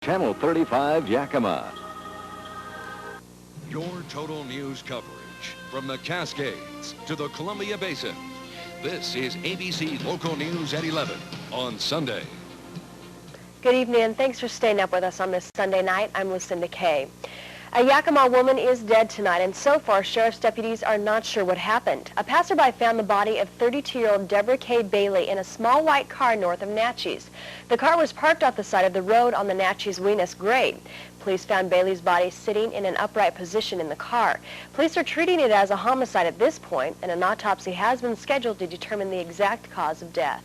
Channel 35 Yakima. Your total news coverage from the Cascades to the Columbia Basin. This is ABC Local News at 11 on Sunday. Good evening, and thanks for staying up with us on this Sunday night. I'm Lucinda Kay. A Yakima woman is dead tonight, and so far, sheriff's deputies are not sure what happened. A passerby found the body of 32-year-old Deborah Kay Bailey in a small white car north of Naches. The car was parked off the side of the road on the Naches-Wenas grade. Police found Bailey's body sitting in an upright position in the car. Police are treating it as a homicide at this point, and an autopsy has been scheduled to determine the exact cause of death.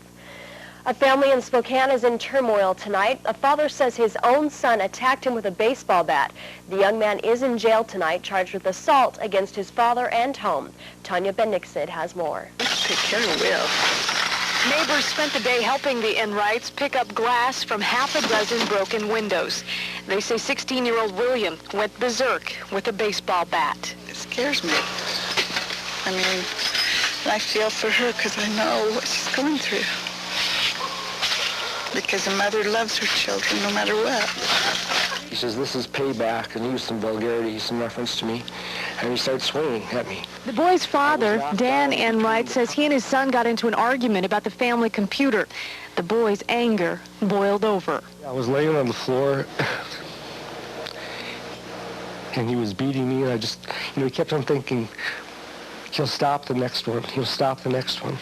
A family in Spokane is in turmoil tonight. A father says his own son attacked him with a baseball bat. The young man is in jail tonight, charged with assault against his father and home. Tanya Bendixson has more. Take care of Will. Neighbors spent the day helping the Enrights pick up glass from half a dozen broken windows. They say 16-year-old William went berserk with a baseball bat. It scares me. I mean, I feel for her because I know what she's going through. Because a mother loves her children no matter what. He says, this is payback, and he used some vulgarity, some reference to me, and he started swinging at me. The boy's father, Dan Enright, says he and his son got into an argument about the family computer. The boy's anger boiled over. I was laying on the floor, and he was beating me, and I just, he kept on thinking, he'll stop the next one, he'll stop the next one.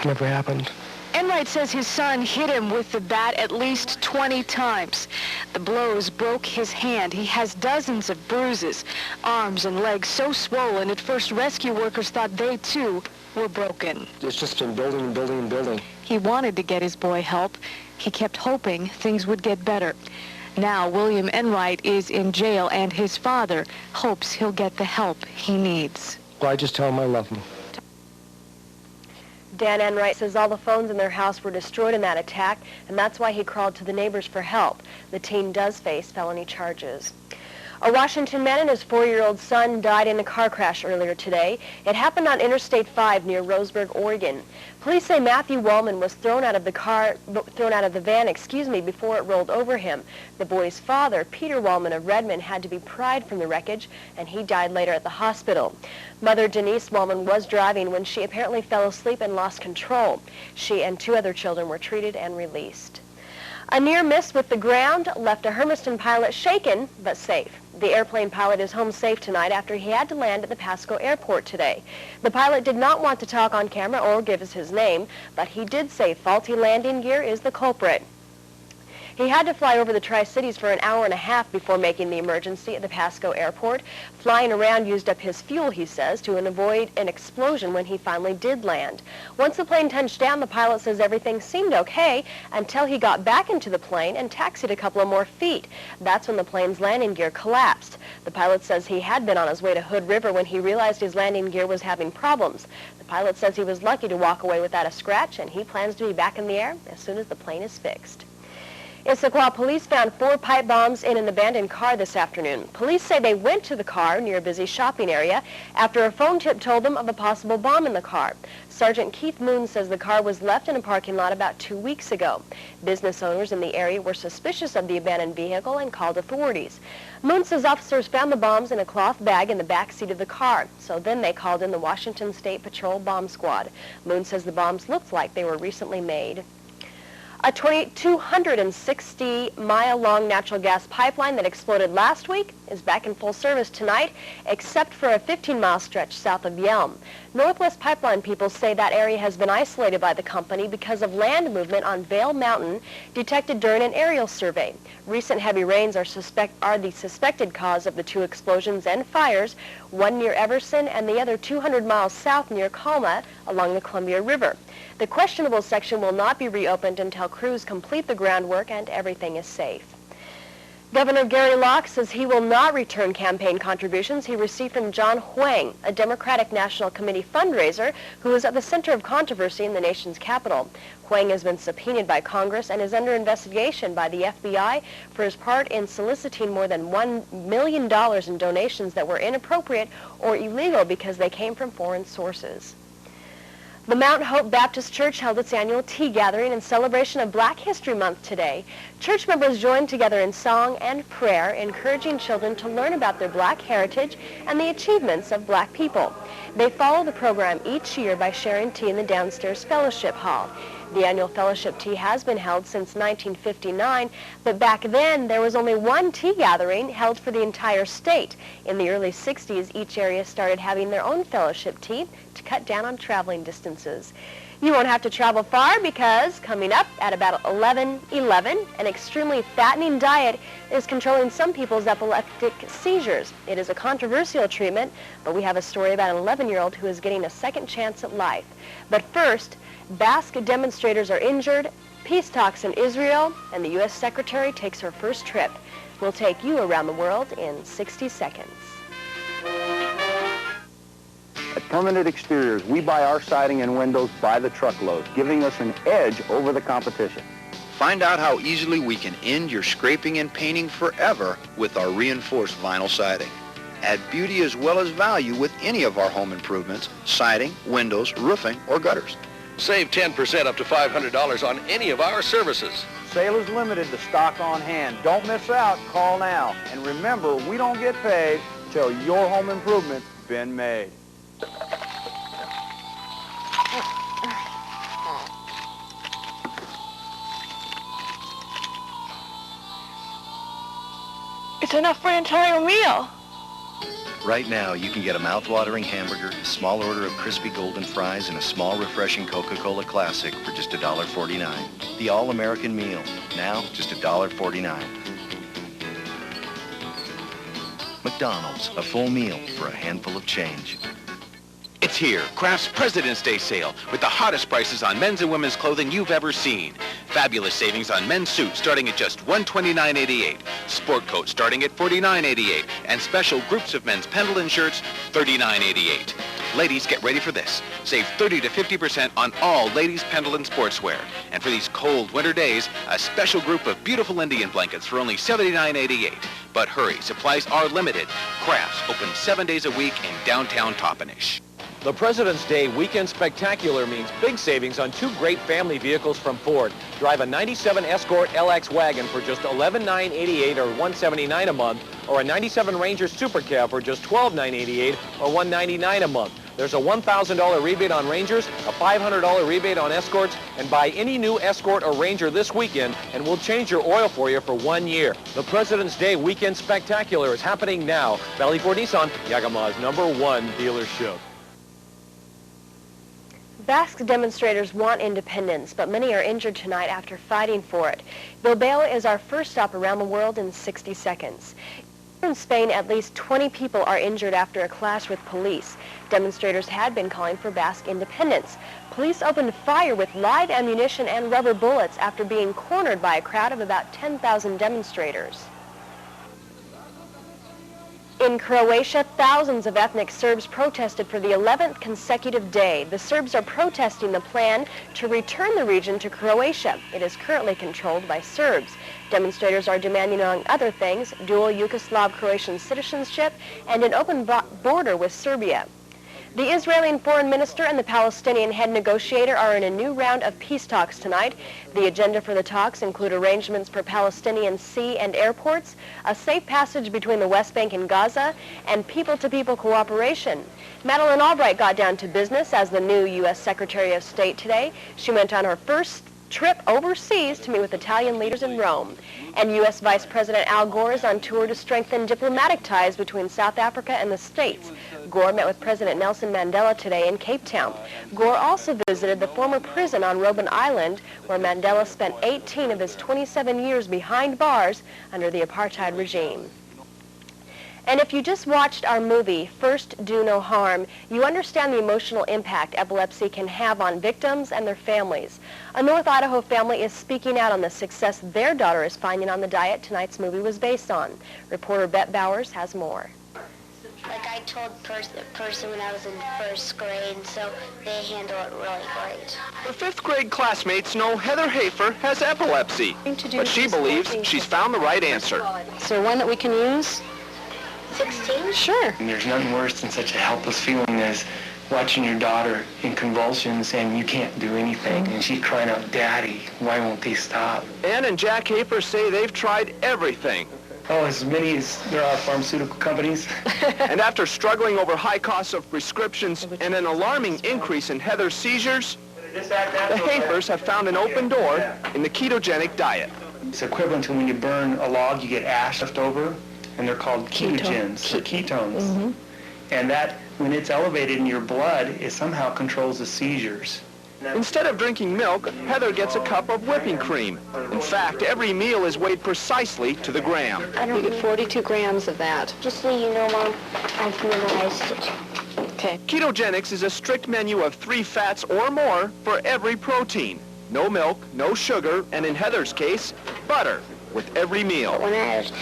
It never happened. Enright says his son hit him with the bat at least 20 times. The blows broke his hand. He has dozens of bruises, arms and legs so swollen at first rescue workers thought they too were broken. It's just been building and building and building. He wanted to get his boy help. He kept hoping things would get better. Now William Enright is in jail, and his father hopes he'll get the help he needs. Well, I just tell him I love him. Dan Enright says all the phones in their house were destroyed in that attack, and that's why he crawled to the neighbors for help. The teen does face felony charges. A Washington man and his 4-year-old son died in a car crash earlier today. It happened on Interstate 5 near Roseburg, Oregon. Police say Matthew Wallman was thrown out of the van, before it rolled over him. The boy's father, Peter Wallman of Redmond, had to be pried from the wreckage, and he died later at the hospital. Mother Denise Wallman was driving when she apparently fell asleep and lost control. She and 2 other children were treated and released. A near miss with the ground left a Hermiston pilot shaken but safe. The airplane pilot is home safe tonight after he had to land at the Pasco airport today. The pilot did not want to talk on camera or give us his name, but he did say faulty landing gear is the culprit. He had to fly over the Tri-Cities for an hour and a half before making the emergency at the Pasco airport. Flying around used up his fuel, he says, to avoid an explosion when he finally did land. Once the plane touched down, the pilot says everything seemed okay until he got back into the plane and taxied a couple of more feet. That's when the plane's landing gear collapsed. The pilot says he had been on his way to Hood River when he realized his landing gear was having problems. The pilot says he was lucky to walk away without a scratch, and he plans to be back in the air as soon as the plane is fixed. Issaquah police found 4 pipe bombs in an abandoned car this afternoon. Police say they went to the car near a busy shopping area after a phone tip told them of a possible bomb in the car. Sergeant Keith Moon says the car was left in a parking lot about 2 weeks ago. Business owners in the area were suspicious of the abandoned vehicle and called authorities. Moon says officers found the bombs in a cloth bag in the back seat of the car, so then they called in the Washington State Patrol Bomb Squad. Moon says the bombs looked like they were recently made. A 260-mile-long natural gas pipeline that exploded last week is back in full service tonight, except for a 15-mile stretch south of Yelm. Northwest Pipeline people say that area has been isolated by the company because of land movement on Vail Mountain detected during an aerial survey. Recent heavy rains are the suspected cause of the 2 explosions and fires, one near Everson and the other 200 miles south near Calma along the Columbia River. The questionable section will not be reopened until crews complete the groundwork and everything is safe. Governor Gary Locke says he will not return campaign contributions he received from John Huang, a Democratic National Committee fundraiser who is at the center of controversy in the nation's capital. Huang has been subpoenaed by Congress and is under investigation by the FBI for his part in soliciting more than $1 million in donations that were inappropriate or illegal because they came from foreign sources. The Mount Hope Baptist Church held its annual tea gathering in celebration of Black History Month today. Church members joined together in song and prayer, encouraging children to learn about their black heritage and the achievements of black people. They follow the program each year by sharing tea in the downstairs fellowship hall. The annual fellowship tea has been held since 1959, but back then there was only one tea gathering held for the entire state. In the early 60s, each area started having their own fellowship tea to cut down on traveling distances. You won't have to travel far because coming up at about 11:11, an extremely fattening diet is controlling some people's epileptic seizures. It is a controversial treatment, but we have a story about an 11-year-old who is getting a second chance at life. But first, Basque demonstrators are injured, peace talks in Israel, and the U.S. Secretary takes her first trip. We'll take you around the world in 60 seconds. At Permanent Exteriors, we buy our siding and windows by the truckload, giving us an edge over the competition. Find out how easily we can end your scraping and painting forever with our reinforced vinyl siding. Add beauty as well as value with any of our home improvements, siding, windows, roofing, or gutters. Save 10% up to $500 on any of our services. Sale is limited to stock on hand. Don't miss out. Call now. And remember, we don't get paid till your home improvement's been made. It's enough for an entire meal. Right now, you can get a mouth-watering hamburger, a small order of crispy golden fries, and a small refreshing Coca-Cola Classic for just $1.49. The all-American meal, now just $1.49. McDonald's, a full meal for a handful of change. It's here, Kraft's President's Day sale, with the hottest prices on men's and women's clothing you've ever seen. Fabulous savings on men's suits starting at just $129.88, sport coats starting at $49.88, and special groups of men's pendleton shirts, $39.88. Ladies, get ready for this. Save 30 to 50% on all ladies' pendleton sportswear. And for these cold winter days, a special group of beautiful Indian blankets for only $79.88. But hurry, supplies are limited. Kraft's open 7 days a week in downtown Toppenish. The President's Day Weekend Spectacular means big savings on two great family vehicles from Ford. Drive a 97 Escort LX wagon for just $11,988 or $179 a month, or a 97 Ranger Super Cab for just $12,988 or $199 a month. There's a $1,000 rebate on Rangers, a $500 rebate on Escorts, and buy any new Escort or Ranger this weekend, and we'll change your oil for you for 1 year. The President's Day Weekend Spectacular is happening now. Valley Ford Nissan, Yakama's #1 dealership. Basque demonstrators want independence, but many are injured tonight after fighting for it. Bilbao is our first stop around the world in 60 seconds. In Spain, at least 20 people are injured after a clash with police. Demonstrators had been calling for Basque independence. Police opened fire with live ammunition and rubber bullets after being cornered by a crowd of about 10,000 demonstrators. In Croatia, thousands of ethnic Serbs protested for the 11th consecutive day. The Serbs are protesting the plan to return the region to Croatia. It is currently controlled by Serbs. Demonstrators are demanding, among other things, dual Yugoslav-Croatian citizenship and an open border with Serbia. The Israeli foreign minister and the Palestinian head negotiator are in a new round of peace talks tonight. The agenda for the talks include arrangements for Palestinian sea and airports, a safe passage between the West Bank and Gaza, and people-to-people cooperation. Madeleine Albright got down to business as the new U.S. Secretary of State today. She went on her first trip overseas to meet with Italian leaders in Rome. And U.S. Vice President Al Gore is on tour to strengthen diplomatic ties between South Africa and the States. Gore met with President Nelson Mandela today in Cape Town. Gore also visited the former prison on Robben Island, where Mandela spent 18 of his 27 years behind bars under the apartheid regime. And if you just watched our movie, First Do No Harm, you understand the emotional impact epilepsy can have on victims and their families. A North Idaho family is speaking out on the success their daughter is finding on the diet tonight's movie was based on. Reporter Bette Bowers has more. Like I told the person when I was in first grade, so they handle it really great. Her fifth grade classmates know Heather Hafer has epilepsy, but she believes she's found the right answer. Is there one that we can use? 16? Sure. And there's nothing worse than such a helpless feeling as watching your daughter in convulsions and you can't do anything, and she's crying out, "Daddy, why won't they stop?" Ann and Jack Hafer say they've tried everything. Oh, as many as there are pharmaceutical companies. And after struggling over high costs of prescriptions and an alarming increase in Heather's seizures, the Hafers have found an open door in the ketogenic diet. It's equivalent to when you burn a log, you get ash left over, and they're called ketogens, or ketones. And that, when it's elevated in your blood, it somehow controls the seizures. Instead of drinking milk, Heather gets a cup of whipping cream. In fact, every meal is weighed precisely to the gram. You get 42 grams of that. Just so you know, Mom, I've memorized it. Okay. Ketogenics is a strict menu of 3 fats or more for every protein. No milk, no sugar, and in Heather's case, butter with every meal. When I was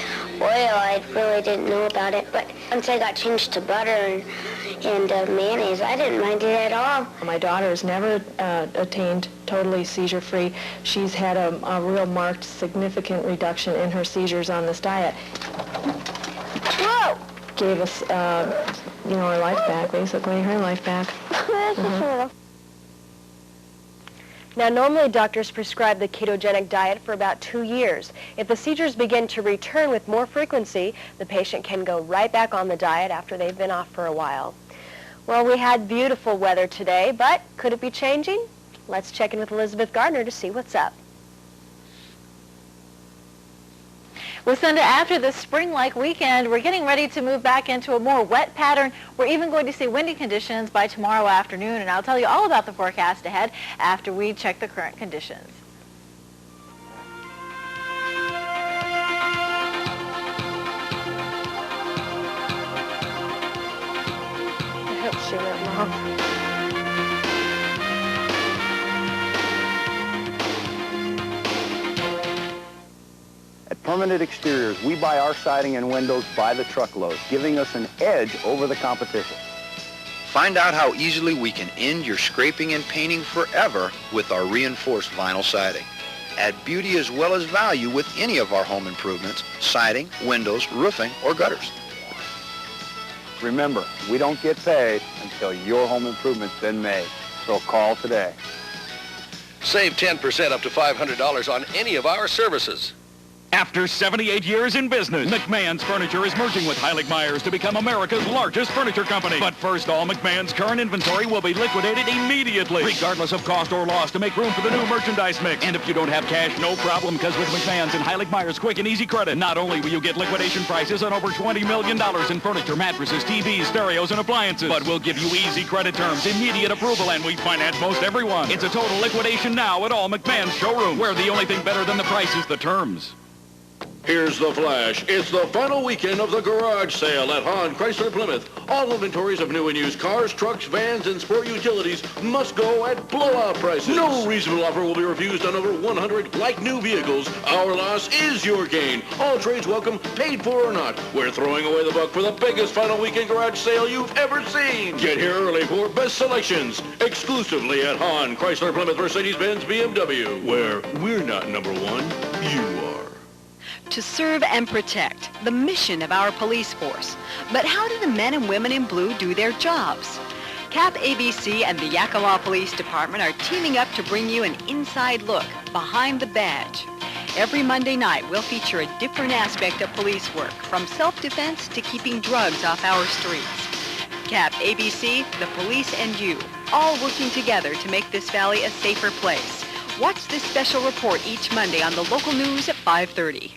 oil, I really didn't know about it, but once I got changed to butter and mayonnaise, I didn't mind it at all. My daughter has never attained totally seizure-free. She's had a real marked, significant reduction in her seizures on this diet. Whoa! Gave us, her life back, basically, her life back. Now, normally doctors prescribe the ketogenic diet for about 2 years. If the seizures begin to return with more frequency, the patient can go right back on the diet after they've been off for a while. Well, we had beautiful weather today, but could it be changing? Let's check in with Elizabeth Gardner to see what's up. Lucinda, after this spring-like weekend, we're getting ready to move back into a more wet pattern. We're even going to see windy conditions by tomorrow afternoon, and I'll tell you all about the forecast ahead after we check the current conditions. I hope she went, Mom. At Permanent Exteriors, we buy our siding and windows by the truckload, giving us an edge over the competition. Find out how easily we can end your scraping and painting forever with our reinforced vinyl siding. Add beauty as well as value with any of our home improvements, siding, windows, roofing, or gutters. Remember, we don't get paid until your home improvement's been made. So call today. Save 10% up to $500 on any of our services. After 78 years in business, McMahon's Furniture is merging with Heilig Myers to become America's largest furniture company. But first, all McMahon's current inventory will be liquidated immediately, regardless of cost or loss, to make room for the new merchandise mix. And if you don't have cash, no problem, because with McMahon's and Heilig Myers Quick and Easy Credit, not only will you get liquidation prices on over $20 million in furniture, mattresses, TVs, stereos, and appliances, but we'll give you easy credit terms, immediate approval, and we finance most everyone. It's a total liquidation now at all McMahon's showrooms, where the only thing better than the price is the terms. Here's the flash. It's the final weekend of the garage sale at Hahn Chrysler Plymouth. All inventories of new and used cars, trucks, vans, and sport utilities must go at blowout prices. No reasonable offer will be refused on over 100 like-new vehicles. Our loss is your gain. All trades welcome, paid for or not. We're throwing away the buck for the biggest final weekend garage sale you've ever seen. Get here early for best selections, exclusively at Hahn Chrysler Plymouth Mercedes-Benz BMW, where we're not number one, you are. To serve and protect, the mission of our police force. But how do the men and women in blue do their jobs? KAPP ABC and the Yakima Police Department are teaming up to bring you an inside look behind the badge. Every Monday night, we'll feature a different aspect of police work, from self-defense to keeping drugs off our streets. KAPP ABC, the police, and you, all working together to make this valley a safer place. Watch this special report each Monday on the local news at 5:30.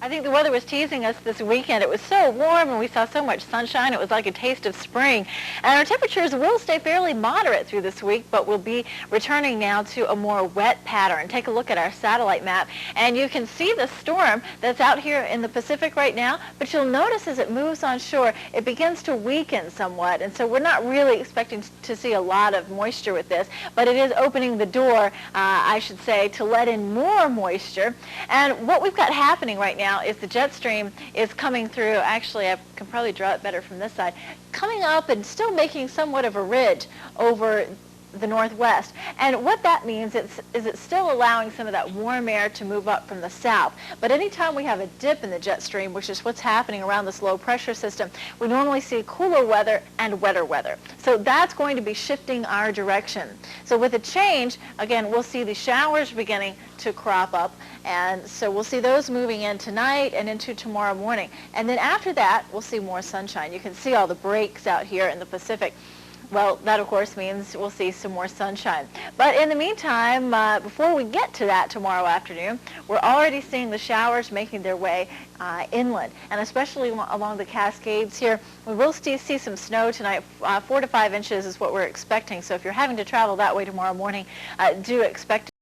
I think the weather was teasing us this weekend. It was so warm and we saw so much sunshine. It was like a taste of spring. And our temperatures will stay fairly moderate through this week, but we'll be returning now to a more wet pattern. Take a look at our satellite map, and you can see the storm that's out here in the Pacific right now, but you'll notice as it moves on shore, it begins to weaken somewhat. And so we're not really expecting to see a lot of moisture with this, but it is opening the door, I should say, to let in more moisture. And what we've got happening right now is the jet stream is coming through. Actually, I can probably draw it better from this side. Coming up and still making somewhat of a ridge over the northwest. And what that means is it's still allowing some of that warm air to move up from the south. But anytime we have a dip in the jet stream, which is what's happening around this low pressure system, we normally see cooler weather and wetter weather. So that's going to be shifting our direction. So with a change, again, we'll see the showers beginning to crop up. And so we'll see those moving in tonight and into tomorrow morning. And then after that, we'll see more sunshine. You can see all the breaks out here in the Pacific. Well, that, of course, means we'll see some more sunshine. But in the meantime, before we get to that tomorrow afternoon, we're already seeing the showers making their way inland, and especially along the Cascades here. We will see some snow tonight. 4 to 5 inches is what we're expecting. So if you're having to travel that way tomorrow morning, do expect